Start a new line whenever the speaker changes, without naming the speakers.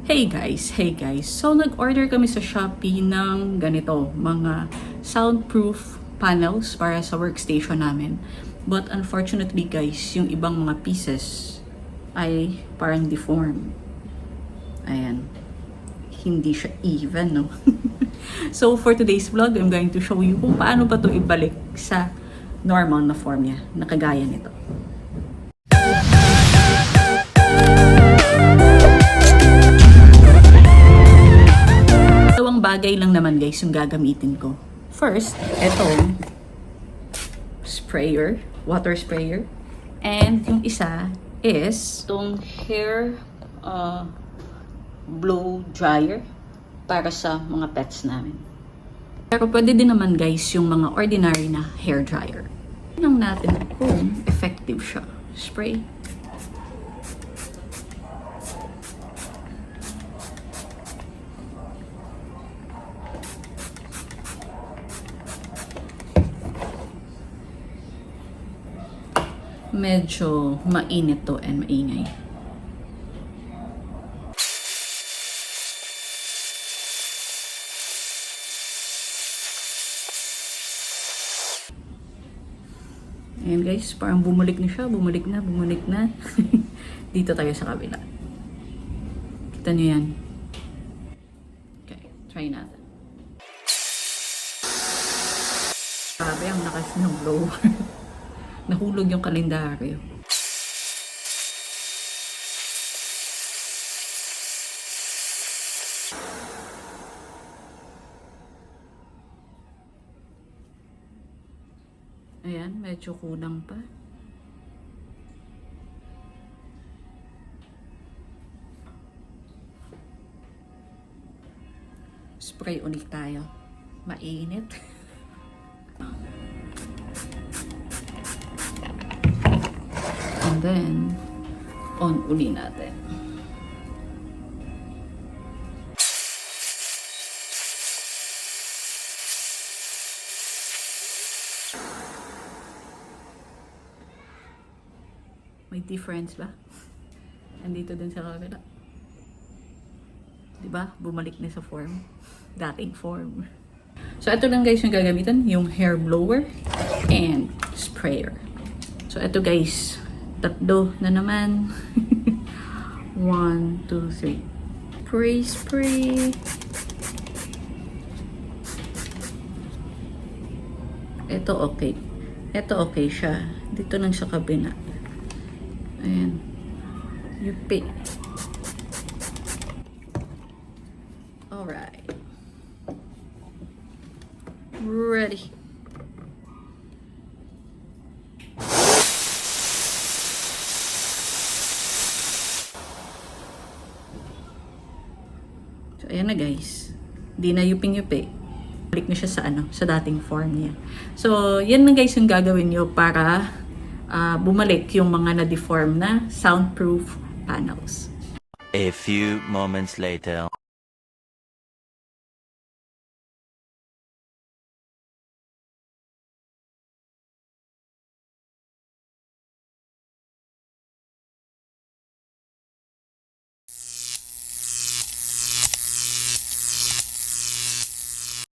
Hey guys. So nag-order kami sa Shopee ng ganito, mga soundproof panels para sa workstation namin. But unfortunately guys, yung ibang mga pieces ay parang deformed. Ayan. Hindi siya even, no? So for today's vlog, I'm going to show you kung paano ba to ibalik sa normal na form niya, na kagaya nito. Dalawang bagay lang naman guys yung gagamitin ko. First, etong sprayer, water sprayer. And yung isa is itong hair blow dryer para sa mga pets namin. Pero pwede din naman guys yung mga ordinary na hair dryer. Tingnan natin kung effective siya. Spray. Medyo mainit to and maingay. Ayan guys, parang bumalik na siya, bumalik na. Dito tayo sa kabila. Kita nyo yan. Okay, try natin. Grabe, ang lakas ng blower. Nahulog yung kalendaryo. Ayan, medyo kulang pa. Spray ulit tayo. Mainit. And then, on uli natin. May difference ba? Andito din sa kabila. Diba? Bumalik na sa form. Dating form. So, ito lang guys yung gagamitan. Yung hair blower and sprayer. So, ito guys. Tatlo na naman. 1, 2, 3. Spray. Ito okay. Ito okay siya. Dito lang sa kabina. Ayan. Yupi. Alright. Ready. So, ayan na guys. Di na yuping-yupi. Balik na siya sa sa dating form niya. So, yan na guys yung gagawin nyo para bumalik yung mga na-deform na soundproof panels.
A few moments later.